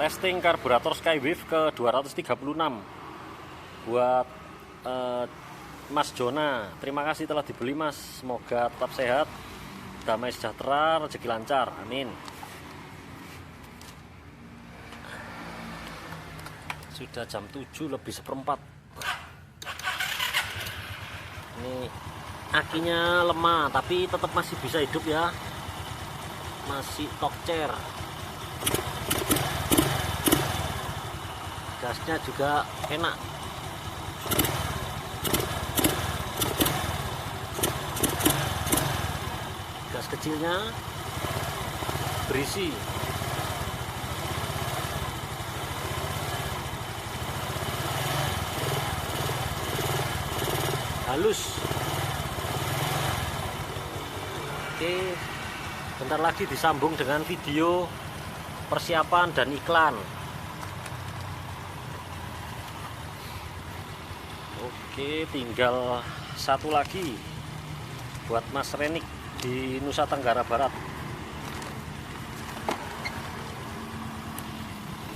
Testing karburator Skywave ke 236 buat Mas Jona. Terima kasih telah dibeli Mas, semoga tetap sehat, damai sejahtera, rezeki lancar, amin. Sudah jam 7:07. Ini akinya lemah tapi tetap masih bisa hidup ya, masih tokcer. Gasnya juga enak. Gas kecilnya berisi. Halus. Oke, bentar lagi disambung dengan video persiapan dan iklan. Oke, tinggal satu lagi buat Mas Renik di Nusa Tenggara Barat.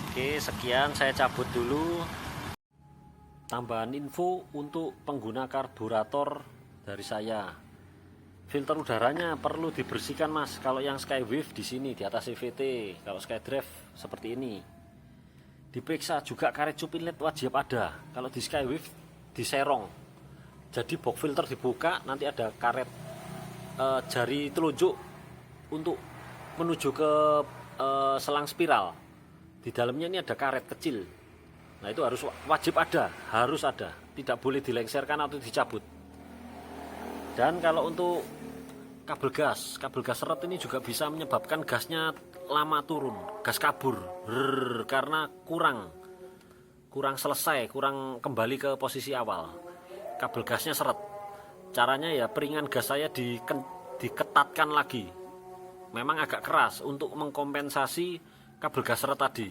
Oke, sekian, saya cabut dulu. Tambahan info untuk pengguna karburator dari saya. Filter udaranya perlu dibersihkan Mas. Kalau yang Skywave di sini di atas CVT, kalau Skydrive seperti ini. Diperiksa juga karet cup inlet wajib ada. Kalau di Skywave di serong, jadi box filter dibuka, nanti ada karet jari telunjuk untuk menuju ke selang spiral. Di dalamnya ini ada karet kecil. Nah itu harus wajib ada, harus ada, tidak boleh dilengserkan atau dicabut. Dan kalau untuk kabel gas seret ini juga bisa menyebabkan gasnya lama turun, gas kabur, karena kurang selesai, kurang kembali ke posisi awal. Kabel gasnya seret. Caranya ya peringan gas saya diketatkan lagi. Memang agak keras untuk mengkompensasi kabel gas seret tadi.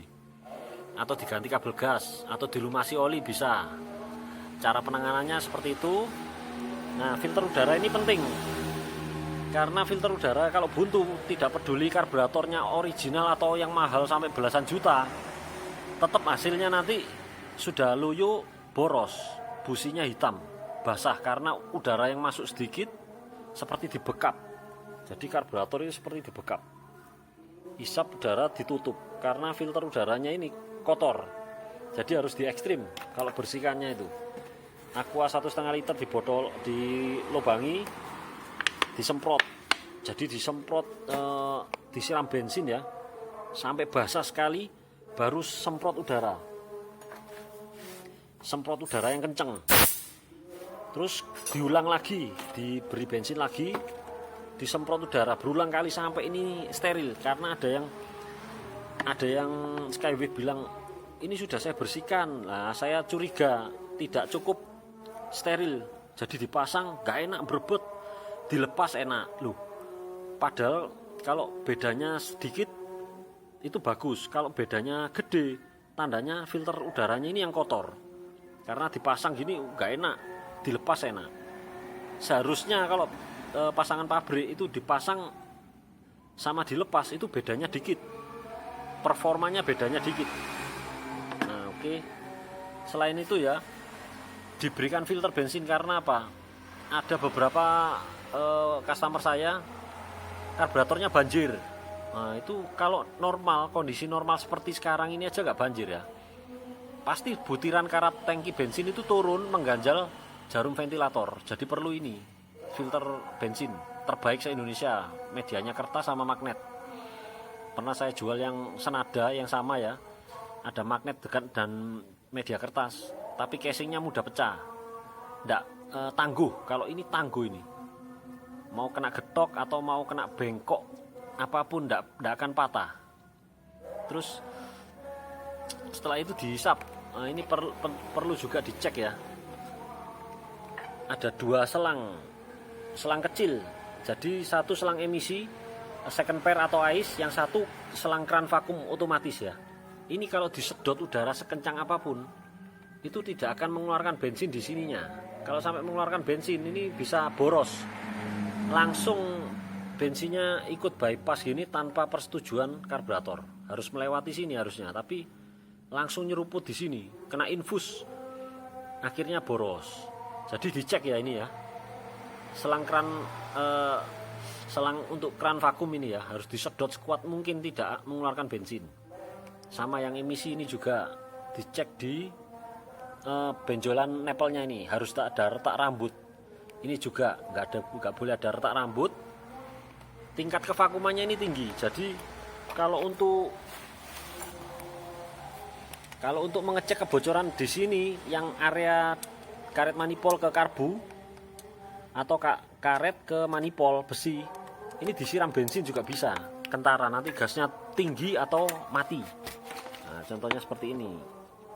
Atau diganti kabel gas, atau dilumasi oli bisa. Cara penanganannya seperti itu. Nah, filter udara ini penting. Karena filter udara kalau buntu, tidak peduli karburatornya original atau yang mahal sampai belasan juta, tetap hasilnya nanti sudah loyo, boros, businya hitam, basah karena udara yang masuk sedikit seperti dibekap. Jadi karburator ini seperti dibekap. Isap udara ditutup karena filter udaranya ini kotor. Jadi harus di ekstrim kalau bersihkannya itu. Aqua 1,5 liter di botol, dilubangi, disemprot. Jadi disemprot, disiram bensin ya, sampai basah sekali, baru semprot udara. Semprot udara yang kenceng, terus diulang lagi, diberi bensin lagi, disemprot udara berulang kali sampai ini steril. Karena ada yang Skywave bilang ini sudah saya bersihkan. Nah saya curiga tidak cukup steril, jadi dipasang gak enak, berebut, dilepas enak loh. Padahal kalau bedanya sedikit itu bagus, kalau bedanya gede tandanya filter udaranya ini yang kotor. Karena dipasang gini gak enak, dilepas enak. Seharusnya kalau pasangan pabrik itu dipasang sama dilepas itu bedanya dikit, performanya bedanya dikit. Nah oke. Selain itu ya, diberikan filter bensin karena apa? Ada beberapa customer saya karburatornya banjir. Nah itu kalau normal, kondisi normal seperti sekarang ini aja gak banjir ya, pasti butiran karat tangki bensin itu turun mengganjal jarum ventilator. Jadi perlu ini filter bensin terbaik se-Indonesia, medianya kertas sama magnet. Pernah saya jual yang senada yang sama ya, ada magnet dan media kertas, tapi casingnya mudah pecah, nggak tangguh. Kalau ini tangguh, ini mau kena getok atau mau kena bengkok apapun nggak akan patah. Terus setelah itu dihisap. Nah, ini perlu juga dicek ya. Ada 2 selang kecil. Jadi satu selang emisi second pair atau ice, yang satu selang keran vakum otomatis ya. Ini kalau disedot udara sekencang apapun, itu tidak akan mengeluarkan bensin di sininya. Kalau sampai mengeluarkan bensin, ini bisa boros. Langsung bensinnya ikut bypass gini tanpa persetujuan karburator. Harus melewati sini harusnya, tapi langsung nyeruput di sini, kena infus, akhirnya boros. Jadi dicek ya ini ya, selang untuk kran vakum ini ya harus disedot sekuat mungkin tidak mengeluarkan bensin. Sama yang emisi ini juga dicek di benjolan nepelnya ini harus tak ada retak rambut. Ini juga nggak boleh ada retak rambut. Tingkat kevakumannya ini tinggi. Jadi kalau untuk mengecek kebocoran di sini yang area karet manifold ke karbu atau karet ke manifold besi, ini disiram bensin juga bisa, kentara, nanti gasnya tinggi atau mati. Nah, contohnya seperti ini.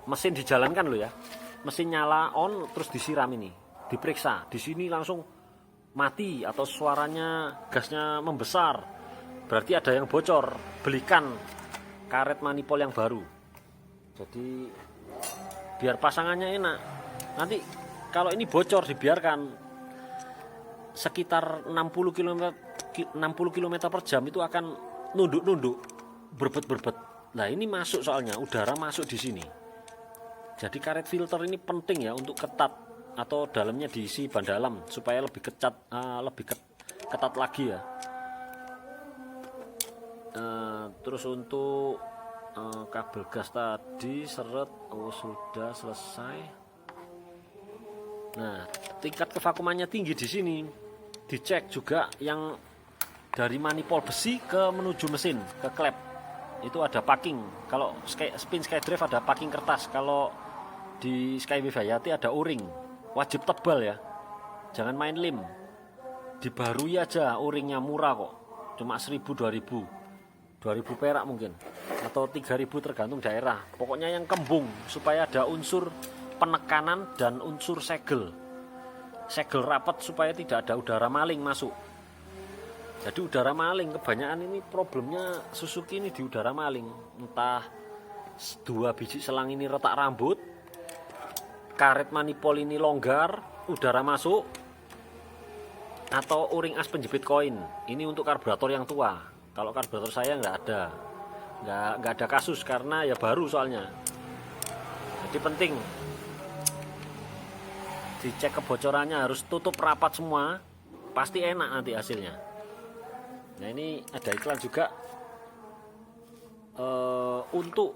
Mesin dijalankan loh ya. Mesin nyala on terus disiram ini. Diperiksa. Di sini langsung mati atau suaranya gasnya membesar. Berarti ada yang bocor. Belikan karet manifold yang baru. Jadi biar pasangannya enak. Nanti kalau ini bocor dibiarkan sekitar 60 km per jam itu akan nunduk-nunduk, berbet-berbet. Nah, ini masuk soalnya udara masuk di sini. Jadi karet filter ini penting ya untuk ketat atau dalamnya diisi ban dalam supaya lebih ketat lagi ya. Terus untuk kabel gas tadi seret, sudah selesai. Nah, tingkat kevakumannya tinggi di sini. Dicek juga yang dari manifold besi ke menuju mesin ke klep itu ada packing. Kalau spin SkyDrive ada packing kertas. Kalau di Skyway Hayati ada o-ring. Wajib tebal ya. Jangan main lem. Dibarui aja o-ringnya, murah kok. Cuma 1.000 2.000 perak mungkin atau 3.000 tergantung daerah. Pokoknya yang kembung supaya ada unsur penekanan dan unsur segel rapat supaya tidak ada udara maling masuk. Jadi udara maling kebanyakan ini problemnya Suzuki ini di udara maling. Entah 2 biji selang ini retak rambut, karet manifold ini longgar, udara masuk, atau o-ring as penjepit koin. Ini untuk karburator yang tua. Kalau karburator saya nggak ada kasus karena ya baru soalnya. Jadi penting dicek kebocorannya, harus tutup rapat semua, pasti enak nanti hasilnya. Nah, ini ada iklan juga untuk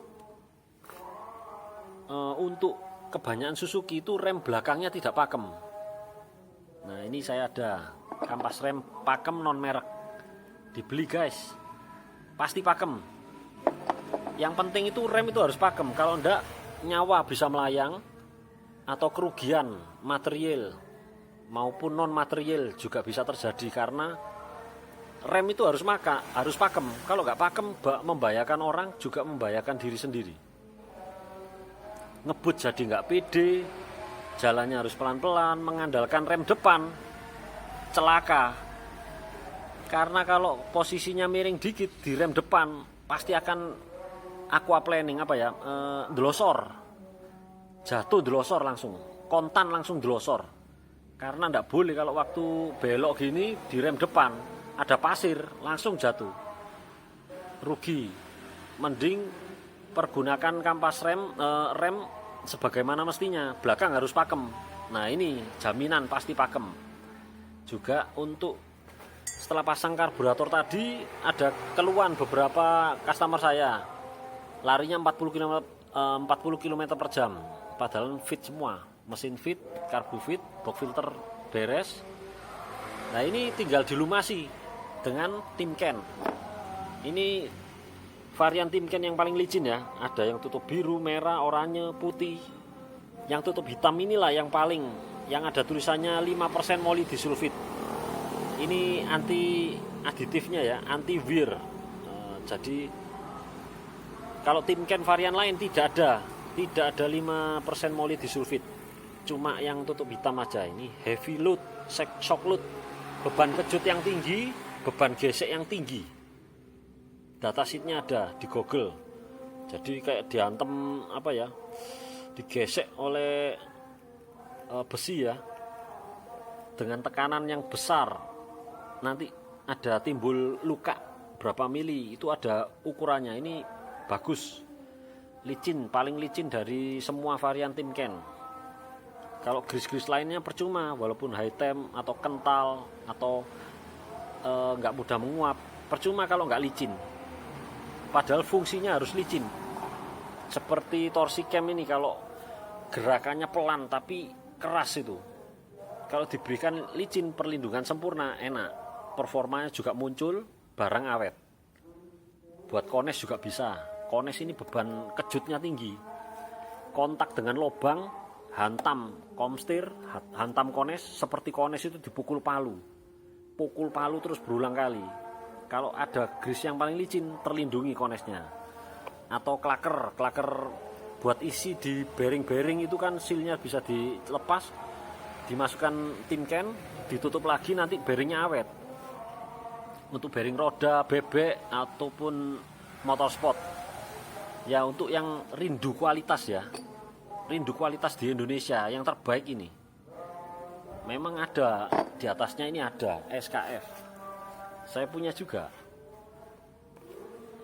kebanyakan Suzuki itu rem belakangnya tidak pakem. Nah, ini saya ada kampas rem pakem non merek, dibeli guys, pasti pakem. Yang penting itu rem itu harus pakem, kalau enggak nyawa bisa melayang atau kerugian material maupun non material juga bisa terjadi karena rem itu harus pakem. Kalau nggak pakem membahayakan orang, juga membahayakan diri sendiri. Ngebut jadi nggak pede, jalannya harus pelan-pelan, mengandalkan rem depan, celaka. Karena kalau posisinya miring dikit di rem depan pasti akan aquaplaning delosor, jatuh delosor langsung, kontan langsung delosor. Karena nggak boleh kalau waktu belok gini di rem depan ada pasir langsung jatuh, rugi. Mending pergunakan kampas rem sebagaimana mestinya, belakang harus pakem. Nah, ini jaminan pasti pakem. Juga untuk setelah pasang karburator tadi ada keluhan beberapa customer saya, larinya 40 km per jam, padahal fit semua, mesin fit, karbu fit, box filter beres. Nah, ini tinggal dilumasi dengan Timken. Ini varian Timken yang paling licin ya. Ada yang tutup biru, merah, oranye, putih. Yang tutup hitam inilah yang ada tulisannya 5% molybdisulfit. Ini anti aditifnya ya, anti wear. Jadi kalau Timken varian lain tidak ada 5% molybdisulfit. Cuma yang tutup hitam aja. Ini heavy load, shock load, beban kejut yang tinggi, beban gesek yang tinggi. Datasheetnya ada di Google. Jadi kayak diantem digesek oleh besi ya, dengan tekanan yang besar. Nanti ada timbul luka berapa mili, itu ada ukurannya. Ini bagus, licin, paling licin dari semua varian Timken. Kalau grease-grease lainnya percuma, walaupun high temp atau kental atau nggak mudah menguap, percuma kalau nggak licin. Padahal fungsinya harus licin. Seperti torsi cam ini, kalau gerakannya pelan tapi keras itu, kalau diberikan licin, perlindungan sempurna, enak, performanya juga muncul, barang awet. Buat kones juga bisa. Kones ini beban kejutnya tinggi, kontak dengan lubang, hantam komstir, hantam kones, seperti kones itu dipukul palu, pukul palu terus berulang kali. Kalau ada grease yang paling licin, terlindungi konesnya. Atau klaker buat isi di bearing-bearing itu kan sealnya bisa dilepas, dimasukkan Timken, ditutup lagi, nanti bearingnya awet. Untuk bearing roda, bebek ataupun motorsport, ya untuk yang rindu kualitas ya, rindu kualitas di Indonesia yang terbaik ini. Memang ada di atasnya, ini ada SKF, saya punya juga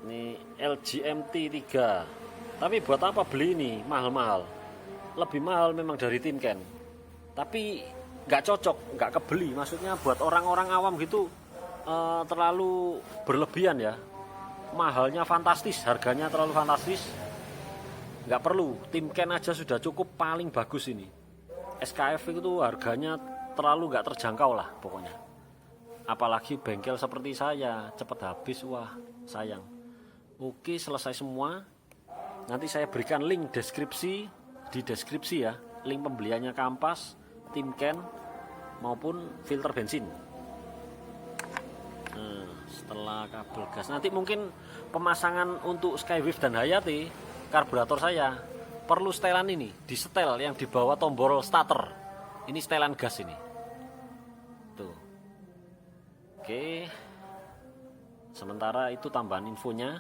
ini LGMT 3. Tapi buat apa beli ini mahal-mahal, lebih mahal memang dari Timken, tapi nggak cocok, nggak kebeli. Maksudnya buat orang-orang awam gitu terlalu berlebihan ya, mahalnya fantastis, harganya terlalu fantastis, nggak perlu. Timken aja sudah cukup, paling bagus ini. SKF itu harganya terlalu nggak terjangkau lah pokoknya, apalagi bengkel seperti saya, cepet habis, wah sayang. Oke, selesai semua. Nanti saya berikan link deskripsi, di deskripsi ya, link pembeliannya kampas, Timken maupun filter bensin. Setelah kabel gas, nanti mungkin pemasangan untuk Skywave dan Hayati karburator saya perlu setelan ini, di setel yang di bawah tombol starter. Ini setelan gas ini. Tuh. Oke. Sementara itu tambahan infonya.